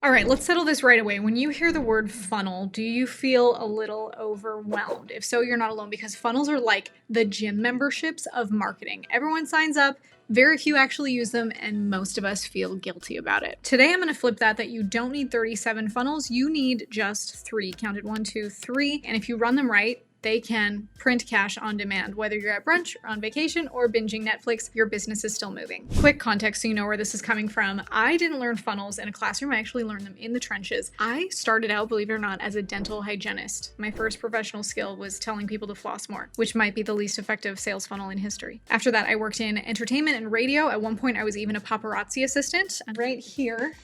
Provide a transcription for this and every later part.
All right, let's settle this right away. When you hear the word funnel, do you feel a little overwhelmed? If so, you're not alone because funnels are like the gym memberships of marketing. Everyone signs up, very few actually use them, and most of us feel guilty about it. Today, I'm going to flip that you don't need 37 funnels, you need just 3. Counted 1, 2, 3. And if you run them right, they can print cash on demand. Whether you're at brunch or on vacation or binging Netflix, your business is still moving. Quick context so you know where this is coming from. I didn't learn funnels in a classroom. I actually learned them in the trenches. I started out, believe it or not, as a dental hygienist. My first professional skill was telling people to floss more, which might be the least effective sales funnel in history. After that, I worked in entertainment and radio. At one point, I was even a paparazzi assistant. And right here,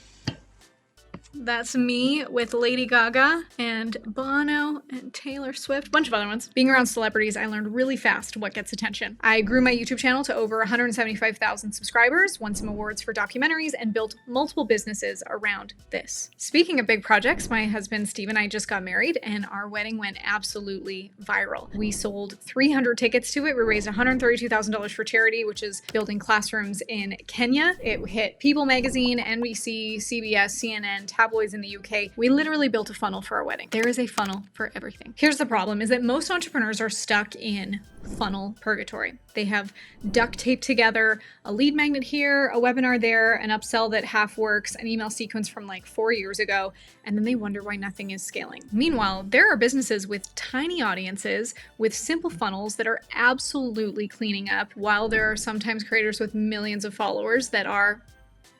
that's me with Lady Gaga and Bono and Taylor Swift, a bunch of other ones. Being around celebrities, I learned really fast what gets attention. I grew my YouTube channel to over 175,000 subscribers, won some awards for documentaries, and built multiple businesses around this. Speaking of big projects, my husband Steve and I just got married, and our wedding went absolutely viral. We sold 300 tickets to it. We raised $132,000 for charity, which is building classrooms in Kenya. It hit People Magazine, NBC, CBS, CNN, tabloids in the UK. We literally built a funnel for our wedding. There is a funnel for everything. Here's the problem is that most entrepreneurs are stuck in funnel purgatory. They have duct taped together a lead magnet here, a webinar there, an upsell that half works, an email sequence from like 4 years ago, and then they wonder why nothing is scaling. Meanwhile, there are businesses with tiny audiences with simple funnels that are absolutely cleaning up, while there are sometimes creators with millions of followers that are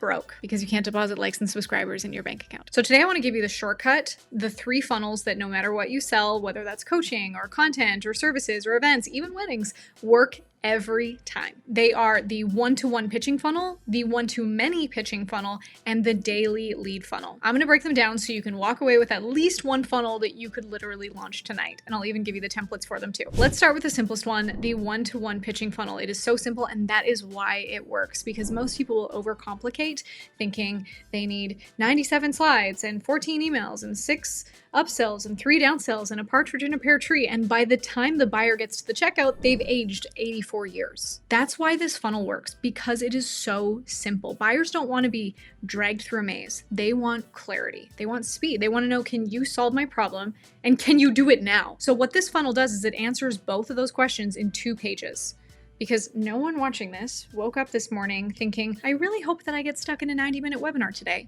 broke because you can't deposit likes and subscribers in your bank account. So today I want to give you the shortcut, the 3 funnels that no matter what you sell, whether that's coaching or content or services or events, even weddings, work every time. They are the one-to-one pitching funnel, the one-to-many pitching funnel, and the daily lead funnel. I'm going to break them down so you can walk away with at least one funnel that you could literally launch tonight. And I'll even give you the templates for them too. Let's start with the simplest one, the one-to-one pitching funnel. It is so simple, and that is why it works, because most people will overcomplicate, thinking they need 97 slides and 14 emails and 6 upsells and 3 downsells and a partridge in a pear tree. And by the time the buyer gets to the checkout, they've aged 84 years. That's why this funnel works, because it is so simple. Buyers don't want to be dragged through a maze. They want clarity. They want speed. They want to know, can you solve my problem? And can you do it now? So what this funnel does is it answers both of those questions in 2 pages. Because no one watching this woke up this morning thinking, I really hope that I get stuck in a 90-minute webinar today.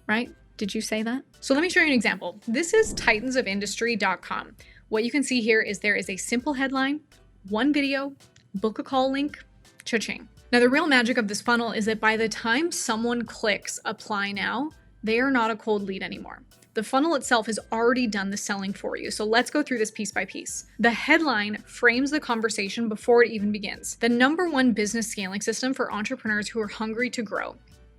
Right? Did you say that? So let me show you an example. This is titansofindustry.com. What you can see here is there is a simple headline, 1 video, book a call link, cha-ching. Now the real magic of this funnel is that by the time someone clicks apply now, they are not a cold lead anymore. The funnel itself has already done the selling for you. So let's go through this piece by piece. The headline frames the conversation before it even begins. The #1 business scaling system for entrepreneurs who are hungry to grow.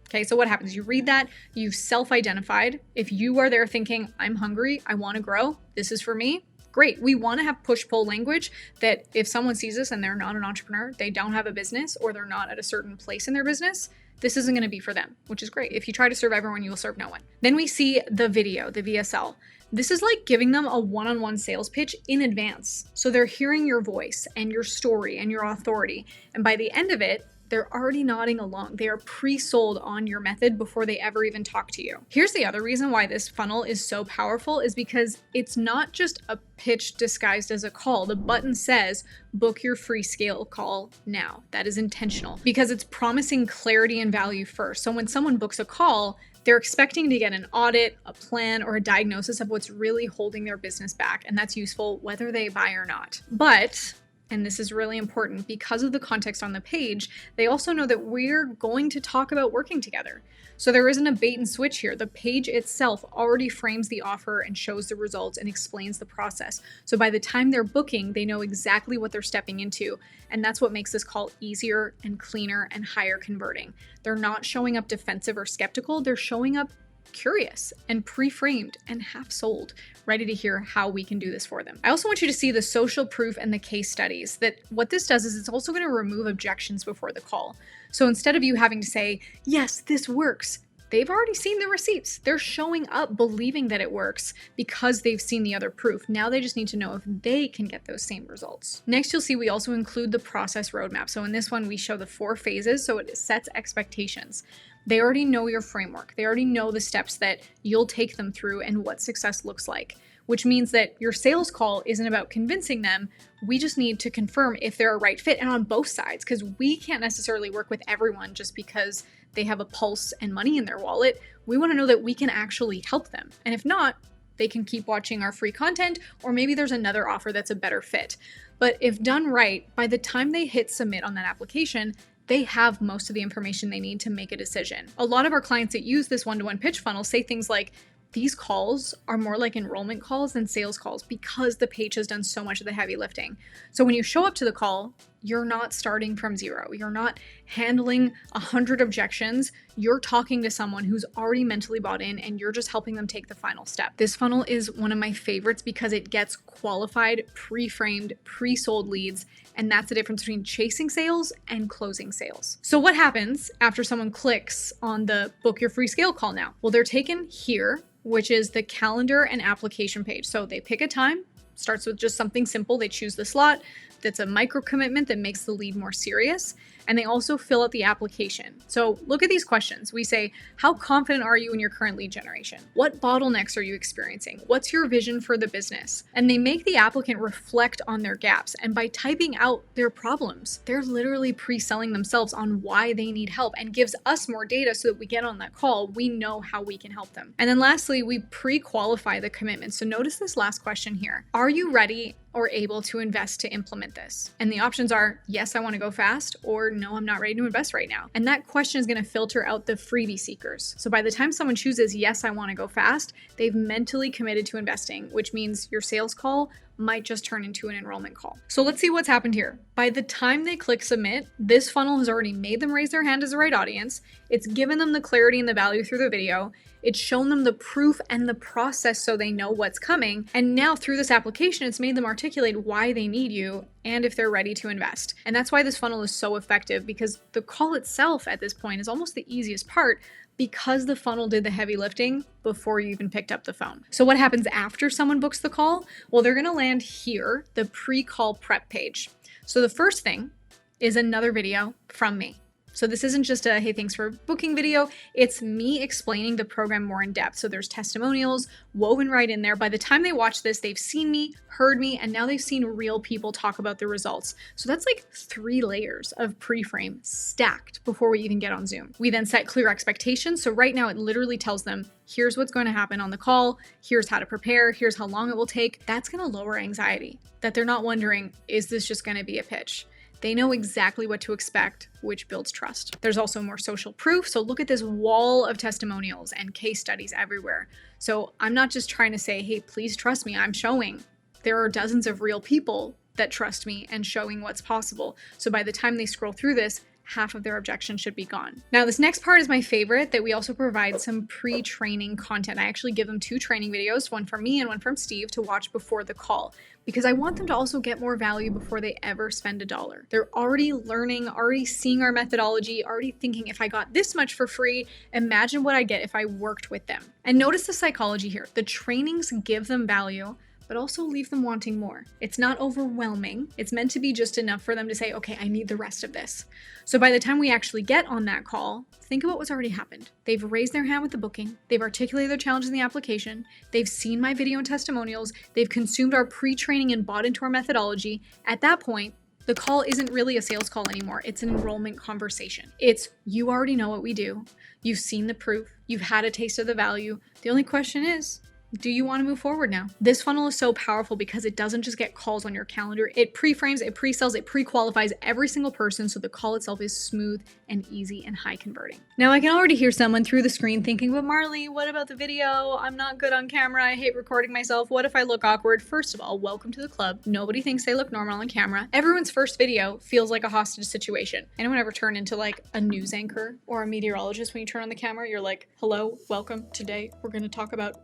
Okay, so what happens? You read that, you've self-identified. If you are there thinking, I'm hungry, I want to grow, this is for me, great. We want to have push-pull language that if someone sees this and they're not an entrepreneur, they don't have a business, or they're not at a certain place in their business, this isn't going to be for them, which is great. If you try to serve everyone, you will serve no one. Then we see the video, the VSL. This is like giving them a one-on-one sales pitch in advance. So they're hearing your voice and your story and your authority. And by the end of it, they're already nodding along. They are pre-sold on your method before they ever even talk to you. Here's the other reason why this funnel is so powerful is because it's not just a pitch disguised as a call. The button says, book your free scale call now. That is intentional because it's promising clarity and value first. So when someone books a call, they're expecting to get an audit, a plan, or a diagnosis of what's really holding their business back. And that's useful whether they buy or not. But and this is really important, because of the context on the page, they also know that we're going to talk about working together. So there isn't a bait and switch here. The page itself already frames the offer and shows the results and explains the process. So by the time they're booking, they know exactly what they're stepping into. And that's what makes this call easier and cleaner and higher converting. They're not showing up defensive or skeptical. They're showing up curious and pre-framed and half sold, ready to hear how we can do this for them. I also want you to see the social proof and the case studies. That what this does is it's also going to remove objections before the call. So instead of you having to say, yes, this works, they've already seen the receipts. They're showing up believing that it works because they've seen the other proof. Now they just need to know if they can get those same results. Next, you'll see we also include the process roadmap. So in this one, we show the 4 phases, so it sets expectations. They already know your framework. They already know the steps that you'll take them through and what success looks like, which means that your sales call isn't about convincing them. We just need to confirm if they're a right fit, and on both sides, because we can't necessarily work with everyone just because they have a pulse and money in their wallet. We want to know that we can actually help them. And if not, they can keep watching our free content, or maybe there's another offer that's a better fit. But if done right, by the time they hit submit on that application, they have most of the information they need to make a decision. A lot of our clients that use this one-to-one pitch funnel say things like, these calls are more like enrollment calls than sales calls because the page has done so much of the heavy lifting. So when you show up to the call, you're not starting from zero. You're not handling 100 objections. You're talking to someone who's already mentally bought in, and you're just helping them take the final step. This funnel is one of my favorites because it gets qualified, pre-framed, pre-sold leads, and that's the difference between chasing sales and closing sales. So what happens after someone clicks on the book your free scale call now? Well, they're taken here, which is the calendar and application page. So they pick a time, starts with just something simple. They choose the slot. That's a micro commitment that makes the lead more serious. And they also fill out the application. So look at these questions. We say, how confident are you in your current lead generation? What bottlenecks are you experiencing? What's your vision for the business? And they make the applicant reflect on their gaps. And by typing out their problems, they're literally pre-selling themselves on why they need help, and gives us more data so that we get on that call, we know how we can help them. And then lastly, we pre-qualify the commitment. So notice this last question here. Are you ready or able to invest to implement this? And the options are, yes, I want to go fast, or no, I'm not ready to invest right now. And that question is going to filter out the freebie seekers. So by the time someone chooses, yes, I want to go fast, they've mentally committed to investing, which means your sales call might just turn into an enrollment call. So let's see what's happened here. By the time they click submit, this funnel has already made them raise their hand as the right audience. It's given them the clarity and the value through the video. It's shown them the proof and the process so they know what's coming. And now through this application, it's made them articulate why they need you and if they're ready to invest. And that's why this funnel is so effective, because the call itself at this point is almost the easiest part, because the funnel did the heavy lifting before you even picked up the phone. So what happens after someone books the call? Well, they're gonna land here, the pre-call prep page. So the first thing is another video from me. So this isn't just a, hey, thanks for booking video. It's me explaining the program more in depth. So there's testimonials woven right in there. By the time they watch this, they've seen me, heard me, and now they've seen real people talk about the results. So that's like 3 layers of pre-frame stacked before we even get on Zoom. We then set clear expectations. So right now it literally tells them, here's what's going to happen on the call. Here's how to prepare. Here's how long it will take. That's going to lower anxiety, that they're not wondering, is this just going to be a pitch? They know exactly what to expect, which builds trust. There's also more social proof. So look at this wall of testimonials and case studies everywhere. So I'm not just trying to say, hey, please trust me. I'm showing there are dozens of real people that trust me and showing what's possible. So by the time they scroll through this, half of their objections should be gone. Now, this next part is my favorite, that we also provide some pre-training content. I actually give them 2 training videos, one from me and one from Steve, to watch before the call, because I want them to also get more value before they ever spend $1. They're already learning, already seeing our methodology, already thinking, if I got this much for free, imagine what I'd get if I worked with them. And notice the psychology here. The trainings give them value, but also leave them wanting more. It's not overwhelming. It's meant to be just enough for them to say, okay, I need the rest of this. So by the time we actually get on that call, think about what's already happened. They've raised their hand with the booking. They've articulated their challenge in the application. They've seen my video and testimonials. They've consumed our pre-training and bought into our methodology. At that point, the call isn't really a sales call anymore. It's an enrollment conversation. It's, you already know what we do. You've seen the proof. You've had a taste of the value. The only question is, do you want to move forward now? This funnel is so powerful because it doesn't just get calls on your calendar. It pre-frames, it pre-sells, it pre-qualifies every single person, so the call itself is smooth and easy and high converting. Now, I can already hear someone through the screen thinking, but Marley, what about the video? I'm not good on camera. I hate recording myself. What if I look awkward? First of all, welcome to the club. Nobody thinks they look normal on camera. Everyone's first video feels like a hostage situation. Anyone ever turn into like a news anchor or a meteorologist when you turn on the camera? You're like, hello, welcome. Today we're going to talk about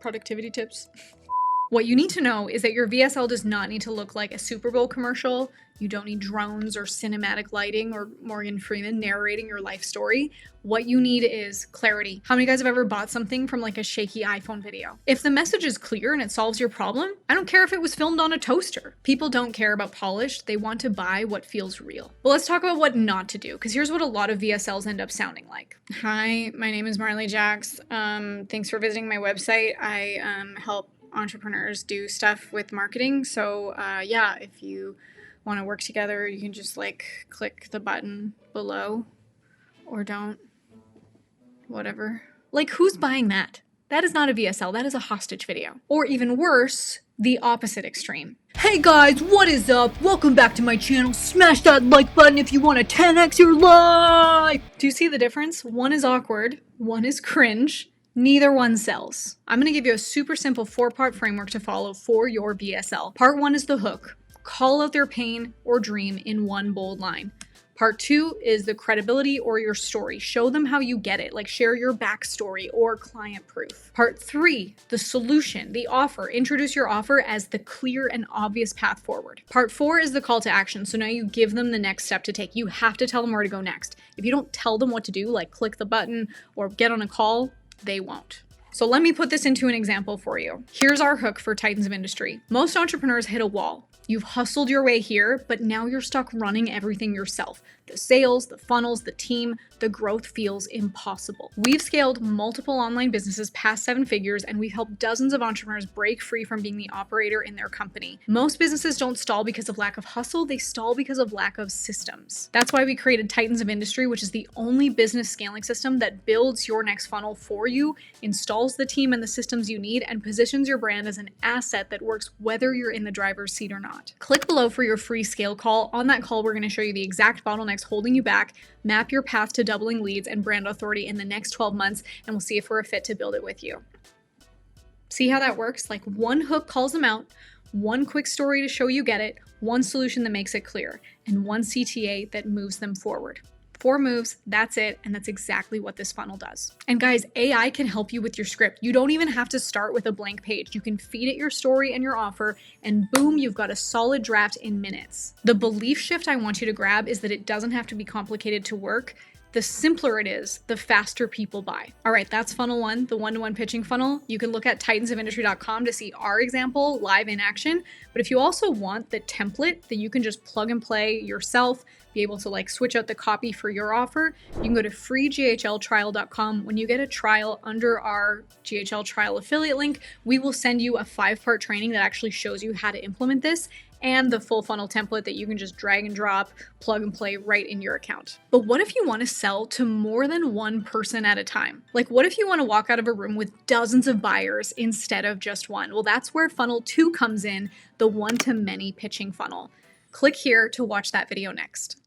productivity tips. What you need to know is that your VSL does not need to look like a Super Bowl commercial. You don't need drones or cinematic lighting or Morgan Freeman narrating your life story. What you need is clarity. How many guys have ever bought something from like a shaky iPhone video? If the message is clear and it solves your problem, I don't care if it was filmed on a toaster. People don't care about polished. They want to buy what feels real. Well, let's talk about what not to do, because here's what a lot of VSLs end up sounding like. Hi, my name is Marley Jaxx. Thanks for visiting my website. I help entrepreneurs do stuff with marketing. So yeah, if you want to work together, you can just like click the button below, or don't, whatever. Like, who's buying that? That is not a VSL, that is a hostage video. Or even worse, the opposite extreme. Hey guys, what is up? Welcome back to my channel. Smash that like button if you want to 10x your life. Do you see the difference? One is awkward, one is cringe. Neither one sells. I'm going to give you a super simple 4-part framework to follow for your VSL. Part 1 is the hook. Call out their pain or dream in one bold line. Part 2 is the credibility or your story. Show them how you get it, like share your backstory or client proof. Part 3, the solution, the offer. Introduce your offer as the clear and obvious path forward. Part 4 is the call to action. So now you give them the next step to take. You have to tell them where to go next. If you don't tell them what to do, like click the button or get on a call, they won't. So let me put this into an example for you. Here's our hook for Titans of Industry. Most entrepreneurs hit a wall. You've hustled your way here, but now you're stuck running everything yourself. The sales, the funnels, the team, the growth feels impossible. We've scaled multiple online businesses past 7 figures, and we've helped dozens of entrepreneurs break free from being the operator in their company. Most businesses don't stall because of lack of hustle, they stall because of lack of systems. That's why we created Titans of Industry, which is the only business scaling system that builds your next funnel for you, installs the team and the systems you need, and positions your brand as an asset that works whether you're in the driver's seat or not. Click below for your free scale call. On that call, we're going to show you the exact bottlenecks holding you back, map your path to doubling leads and brand authority in the next 12 months, and we'll see if we're a fit to build it with you. See how that works? Like, one hook calls them out, one quick story to show you get it, one solution that makes it clear, and one CTA that moves them forward. 4 moves, that's it, and that's exactly what this funnel does. And guys, AI can help you with your script. You don't even have to start with a blank page. You can feed it your story and your offer, and boom, you've got a solid draft in minutes. The belief shift I want you to grab is that it doesn't have to be complicated to work. The simpler it is, the faster people buy. All right, that's funnel 1, the one-to-one pitching funnel. You can look at titansofindustry.com to see our example live in action. But if you also want the template that you can just plug and play yourself, be able to like switch out the copy for your offer, you can go to freeghltrial.com. When you get a trial under our GHL trial affiliate link, we will send you a 5-part training that actually shows you how to implement this, and the full funnel template that you can just drag and drop, plug and play right in your account. But what if you want to sell to more than one person at a time? Like, what if you want to walk out of a room with dozens of buyers instead of just one? Well, that's where funnel 2 comes in, the one-to-many pitching funnel. Click here to watch that video next.